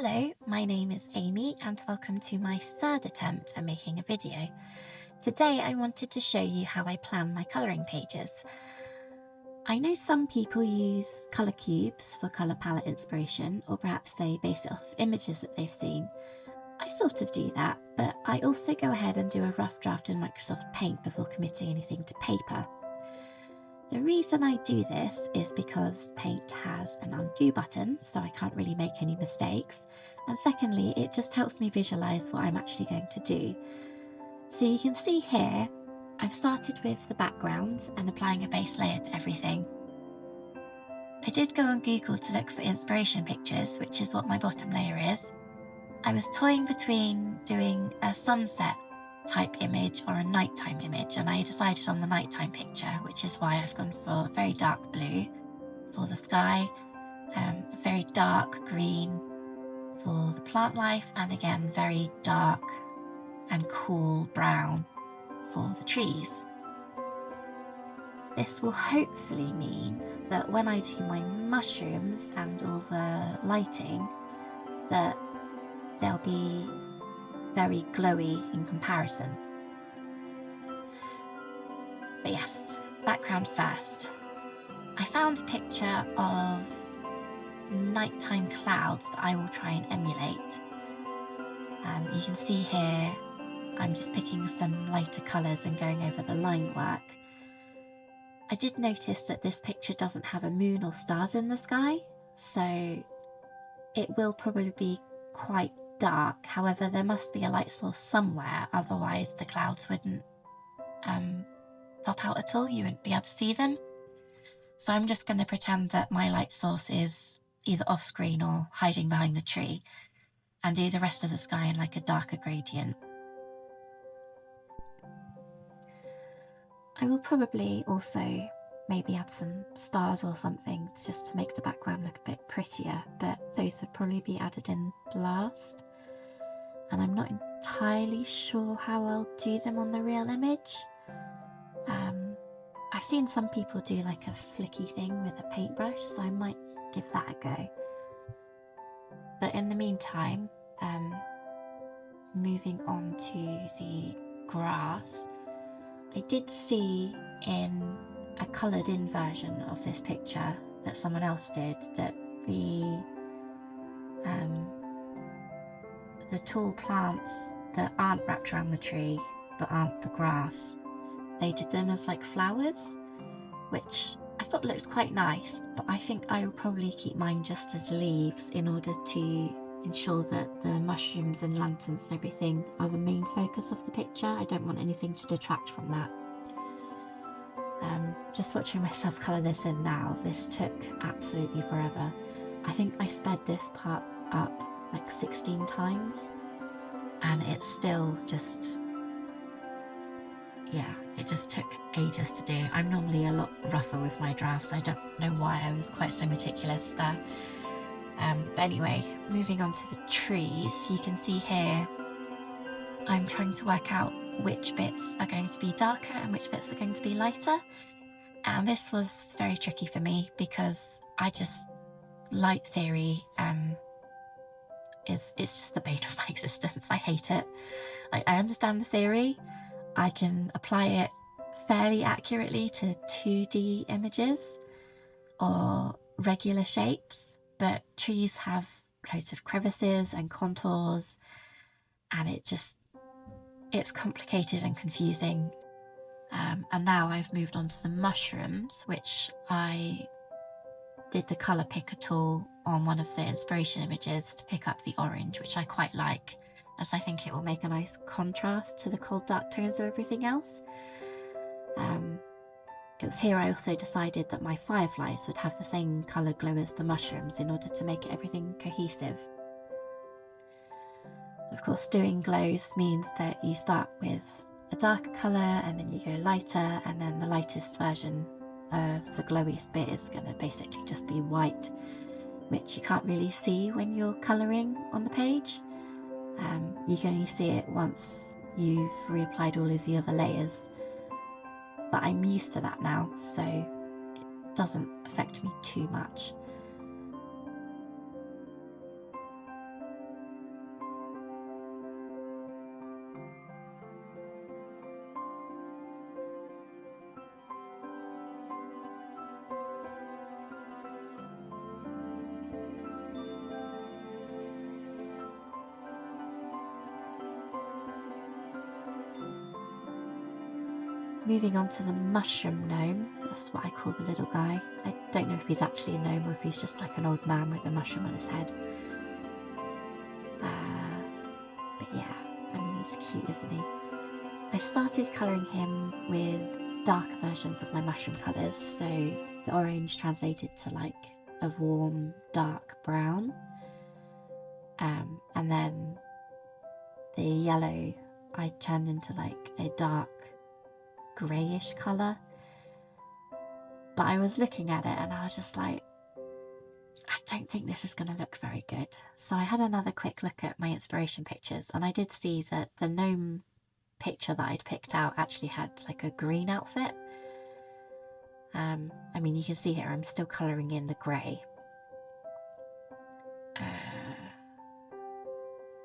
Hello, my name is Amy and welcome to my third attempt at making a video. Today I wanted to show you how I plan my colouring pages. I know some people use colour cubes for colour palette inspiration, or perhaps they base it off images that they've seen. I sort of do that, but I also go ahead and do a rough draft in Microsoft Paint before committing anything to paper. The reason I do this is because Paint has an undo button, so I can't really make any mistakes. And secondly, it just helps me visualise what I'm actually going to do. So you can see here, I've started with the background and applying a base layer to everything. I did go on Google to look for inspiration pictures, which is what my bottom layer is. I was toying between doing a sunset type image or a nighttime image, and I decided on the nighttime picture, which is why I've gone for a very dark blue for the sky, a very dark green for the plant life, and again very dark and cool brown for the trees. This will hopefully mean that when I do my mushrooms and all the lighting, that they'll be very glowy in comparison. But yes, background first. I found a picture of nighttime clouds that I will try and emulate. You can see here, I'm just picking some lighter colours and going over the line work. I did notice that this picture doesn't have a moon or stars in the sky, so it will probably be quite dark. However, there must be a light source somewhere, otherwise the clouds wouldn't pop out at all. You wouldn't be able to see them. So I'm just going to pretend that my light source is either off screen or hiding behind the tree, and do the rest of the sky in like a darker gradient. I will probably also maybe add some stars or something just to make the background look a bit prettier, but those would probably be added in last. And I'm not entirely sure how I'll do them on the real image. I've seen some people do like a flicky thing with a paintbrush, so I might give that a go. But in the meantime, moving on to the grass, I did see in a coloured in version of this picture that someone else did that the tall plants that aren't wrapped around the tree but aren't the grass, they did them as like flowers, which I thought looked quite nice, but I think I will probably keep mine just as leaves in order to ensure that the mushrooms and lanterns and everything are the main focus of the picture. I don't want anything to detract from that. Just watching myself colour this in now, this took absolutely forever. I think I sped this part up like 16 times and it's still just, yeah, it just took ages to do. I'm normally a lot rougher with my drafts. I don't know why I was quite so meticulous there. But anyway, moving on to the trees, you can see here I'm trying to work out which bits are going to be darker and which bits are going to be lighter. And this was very tricky for me because light theory it's just the bane of my existence. I hate it. Like, I understand the theory, I can apply it fairly accurately to 2D images or regular shapes, but trees have loads of crevices and contours, and it's complicated and confusing. And now I've moved on to the mushrooms, which I did the colour picker tool on one of the inspiration images to pick up the orange, which I quite like, as I think it will make a nice contrast to the cold dark tones of everything else. It was here I also decided that my fireflies would have the same colour glow as the mushrooms in order to make everything cohesive. Of course, doing glows means that you start with a darker colour and then you go lighter, and then the lightest version of the glowiest bit is going to basically just be white, which you can't really see when you're colouring on the page. You can only see it once you've reapplied all of the other layers, but I'm used to that now, so it doesn't affect me too much. moving on to the mushroom gnome. That's what I call the little guy. I don't know if he's actually a gnome or if he's just like an old man with a mushroom on his head. But yeah, I mean, he's cute, isn't he? I started colouring him with darker versions of my mushroom colours, so the orange translated to like a warm dark brown, and then the yellow I turned into like a dark greyish colour. But I was looking at it and I was just like, I don't think this is going to look very good. So I had another quick look at my inspiration pictures, and I did see that the gnome picture that I'd picked out actually had like a green outfit. I mean, you can see here I'm still colouring in the grey.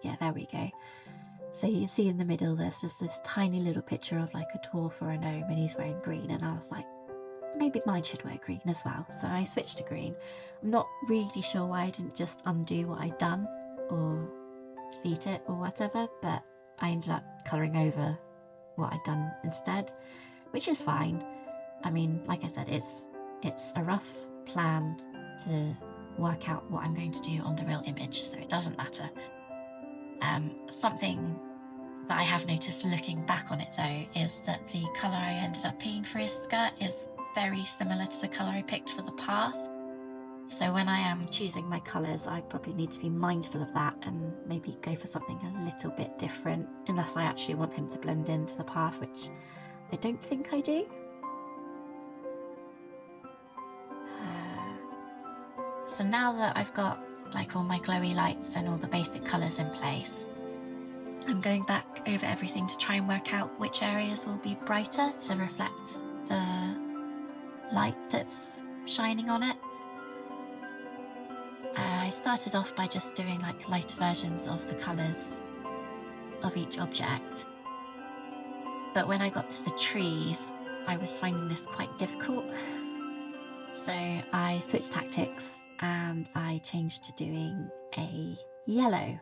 Yeah, there we go. So you can see in the middle there's just this tiny little picture of like a dwarf or a gnome, and he's wearing green, and I was like, maybe mine should wear green as well. So I switched to green. I'm not really sure why I didn't just undo what I'd done or delete it or whatever, but I ended up colouring over what I'd done instead, which is fine. I mean, like I said, it's a rough plan to work out what I'm going to do on the real image, so it doesn't matter. Something that I have noticed looking back on it though is that the colour I ended up picking for his skirt is very similar to the colour I picked for the path. So when I am choosing my colours, I probably need to be mindful of that and maybe go for something a little bit different, unless I actually want him to blend into the path, which I don't think I do. So now that I've got like all my glowy lights and all the basic colours in place, I'm going back over everything to try and work out which areas will be brighter to reflect the light that's shining on it. I started off by just doing like lighter versions of the colours of each object, but when I got to the trees I was finding this quite difficult, so I switched tactics and I changed to doing a yellow,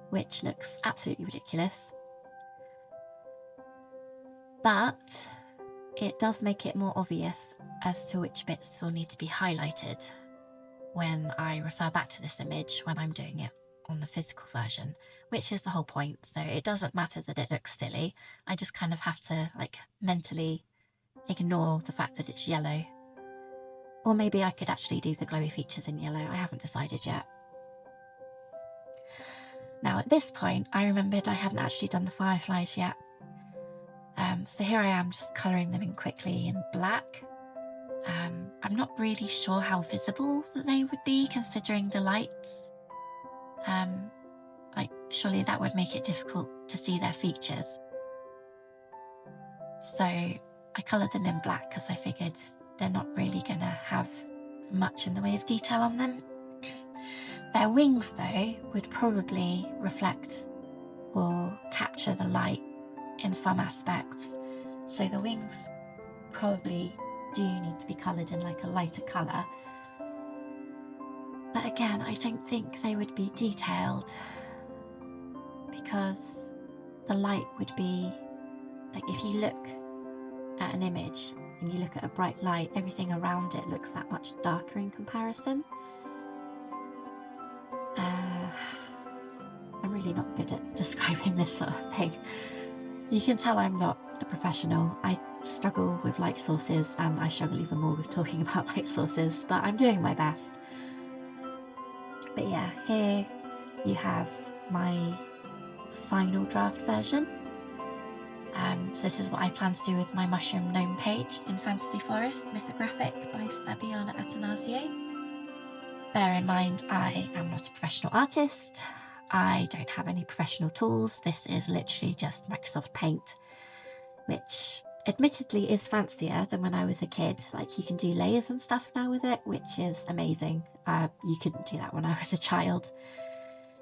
which looks absolutely ridiculous, but it does make it more obvious as to which bits will need to be highlighted when I refer back to this image when I'm doing it on the physical version, which is the whole point. So it doesn't matter that it looks silly, I just kind of have to like mentally ignore the fact that it's yellow. Or maybe I could actually do the glowy features in yellow, I haven't decided yet. Now at this point I remembered I hadn't actually done the fireflies yet. So here I am just colouring them in quickly in black. I'm not really sure how visible that they would be considering the lights. Like surely that would make it difficult to see their features. So I coloured them in black because I figured they're not really going to have much in the way of detail on them. Their wings though would probably reflect or capture the light in some aspects. So the wings probably do need to be coloured in like a lighter colour. But again, I don't think they would be detailed because the light would be, like if you look at an image and you look at a bright light, everything around it looks that much darker in comparison. I'm really not good at describing this sort of thing. You can tell I'm not a professional. I struggle with light sources, and I struggle even more with talking about light sources, but I'm doing my best. But yeah, here you have my final draft version. So this is what I plan to do with my mushroom gnome page in Fantasy Forest Mythographic by Fabiana Attanasio. Bear in mind, I am not a professional artist. I don't have any professional tools. This is literally just Microsoft Paint, which admittedly is fancier than when I was a kid. Like you can do layers and stuff now with it, which is amazing. You couldn't do that when I was a child.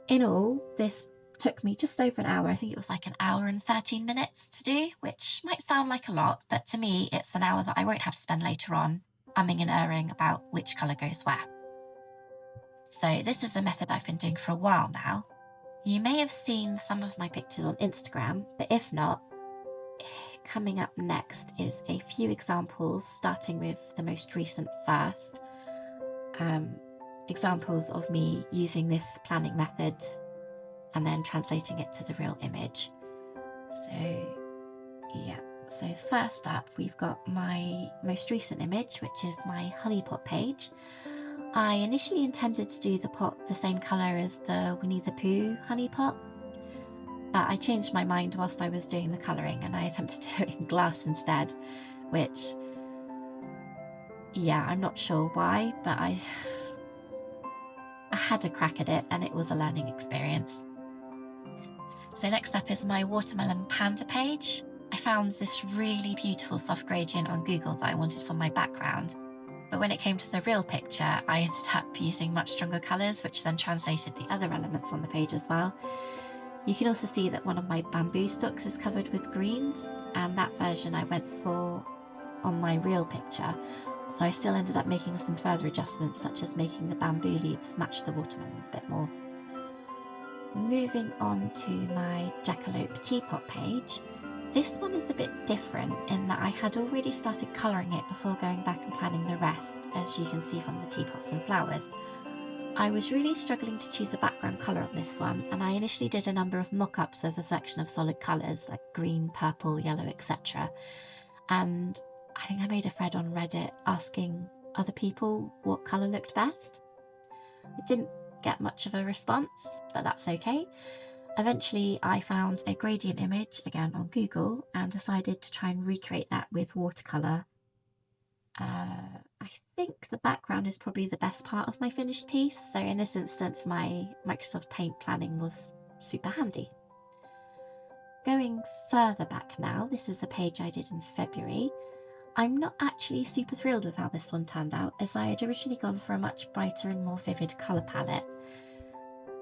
In all, this took me just over an hour. I think it was like an hour and 13 minutes to do, which might sound like a lot, but to me it's an hour that I won't have to spend later on umming and erring about which colour goes where. So this is a method I've been doing for a while now. You may have seen some of my pictures on Instagram, but if not, coming up next is a few examples, starting with the most recent first. Examples of me using this planning method and then translating it to the real image. So yeah, so first up we've got my most recent image, which is my Honeypot page. I initially intended to do the pot the same colour as the Winnie the Pooh Honeypot, but I changed my mind whilst I was doing the colouring and I attempted to do it in glass instead, which, yeah, I'm not sure why, but I had a crack at it and it was a learning experience. So next up is my watermelon panda page. I found this really beautiful soft gradient on Google that I wanted for my background, but when it came to the real picture, I ended up using much stronger colours, which then translated the other elements on the page as well. You can also see that one of my bamboo stalks is covered with greens, and that version I went for on my real picture, so I still ended up making some further adjustments, such as making the bamboo leaves match the watermelon a bit more. Moving on to my Jackalope teapot page, this one is a bit different in that I had already started colouring it before going back and planning the rest, as you can see from the teapots and flowers. I was really struggling to choose a background colour on this one, and I initially did a number of mock-ups with a selection of solid colours like green, purple, yellow, etc. And I think I made a thread on Reddit asking other people what colour looked best. It didn't get much of a response, but that's okay. Eventually I found a gradient image again on Google and decided to try and recreate that with watercolour. I think the background is probably the best part of my finished piece, so in this instance my Microsoft Paint planning was super handy. Going further back now, this is a page I did in February. I'm not actually super thrilled with how this one turned out, as I had originally gone for a much brighter and more vivid colour palette,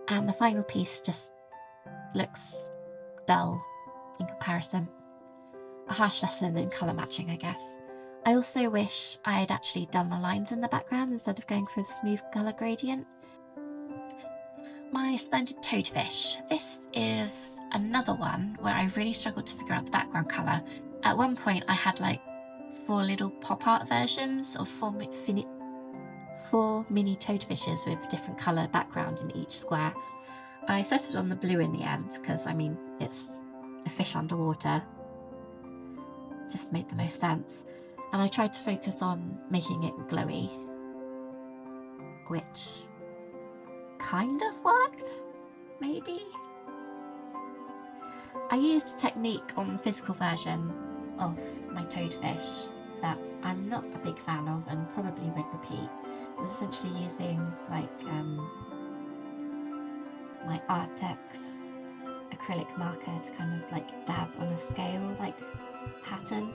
and the final piece just looks dull in comparison. A harsh lesson in colour matching, I guess. I also wish I had actually done the lines in the background instead of going for a smooth colour gradient. My Splendid Toadfish. This is another one where I really struggled to figure out the background colour. At one point I had like 4 little pop art versions of 4 mini toadfishes with different colour background in each square. I settled on the blue in the end because, I mean, it's a fish underwater. Just made the most sense. And I tried to focus on making it glowy, which kind of worked, maybe? I used a technique on the physical version of my toadfish that I'm not a big fan of and probably won't repeat. It was essentially using like my Artex acrylic marker to kind of like dab on a scale like pattern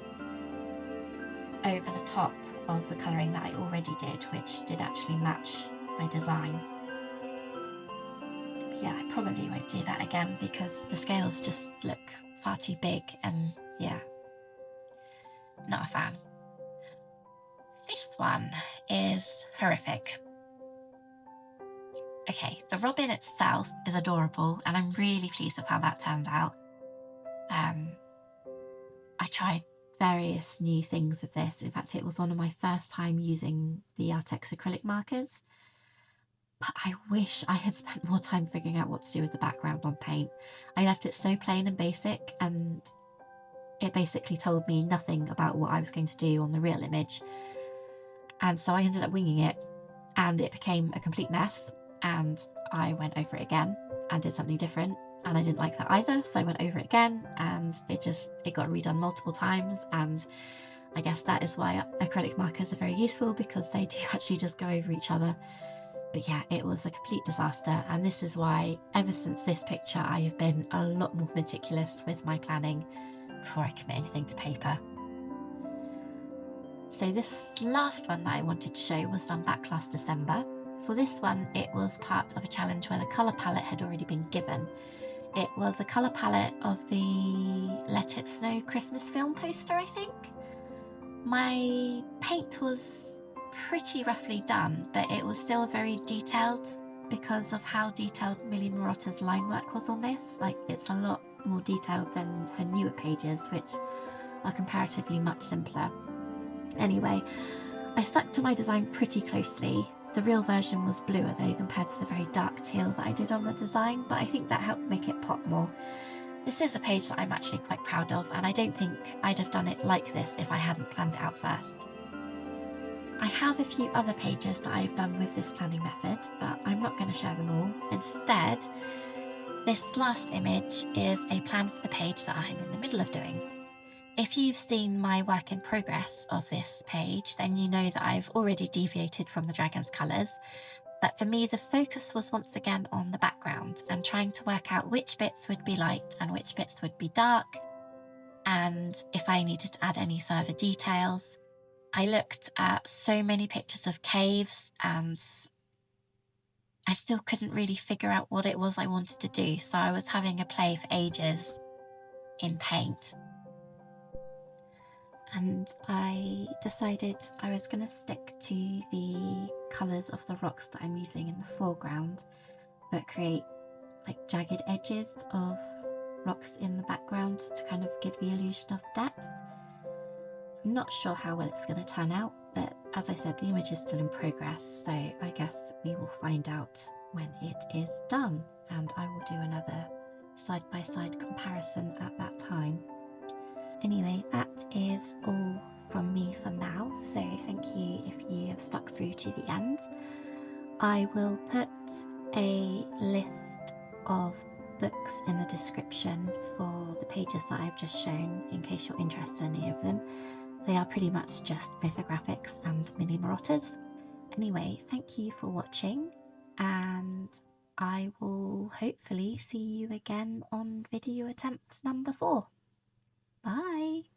over the top of the colouring that I already did, which did actually match my design. But yeah, I probably won't do that again because the scales just look far too big and yeah, not a fan. This one is horrific. Okay, the robin itself is adorable and I'm really pleased with how that turned out. I tried various new things with this. In fact, it was one of my first time using the Artex acrylic markers. But I wish I had spent more time figuring out what to do with the background on paint. I left it so plain and basic, and it basically told me nothing about what I was going to do on the real image. And so I ended up winging it, and it became a complete mess, and I went over it again and did something different, and I didn't like that either, so I went over it again, and it got redone multiple times. And I guess that is why acrylic markers are very useful, because they do actually just go over each other. But yeah, it was a complete disaster, and this is why ever since this picture I have been a lot more meticulous with my planning before I commit anything to paper. So this last one that I wanted to show was done back last December. For this one, it was part of a challenge where the colour palette had already been given. It was a colour palette of the Let It Snow Christmas film poster, I think. My paint was pretty roughly done, but it was still very detailed because of how detailed Millie Marotta's line work was on this. Like, it's a lot more detailed than her newer pages, which are comparatively much simpler. Anyway, I stuck to my design pretty closely. The real version was bluer though compared to the very dark teal that I did on the design, but I think that helped make it pop more. This is a page that I'm actually quite proud of, and I don't think I'd have done it like this if I hadn't planned it out first. I have a few other pages that I've done with this planning method, but I'm not going to share them all. Instead, this last image is a plan for the page that I'm in the middle of doing. If you've seen my work in progress of this page, then you know that I've already deviated from the dragon's colours. But for me, the focus was once again on the background and trying to work out which bits would be light and which bits would be dark, and if I needed to add any further details. I looked at so many pictures of caves and I still couldn't really figure out what it was I wanted to do, so I was having a play for ages in paint. And I decided I was going to stick to the colours of the rocks that I'm using in the foreground, but create like jagged edges of rocks in the background to kind of give the illusion of depth. I'm not sure how well it's going to turn out, but as I said, the image is still in progress, so I guess we will find out when it is done, and I will do another side-by-side comparison at that time. Anyway, that is all from me for now, so thank you if you have stuck through to the end. I will put a list of books in the description for the pages that I've just shown in case you're interested in any of them. They are pretty much just Mythographics and mini Marottas. Anyway, thank you for watching, and I will hopefully see you again on video attempt number 4. Bye!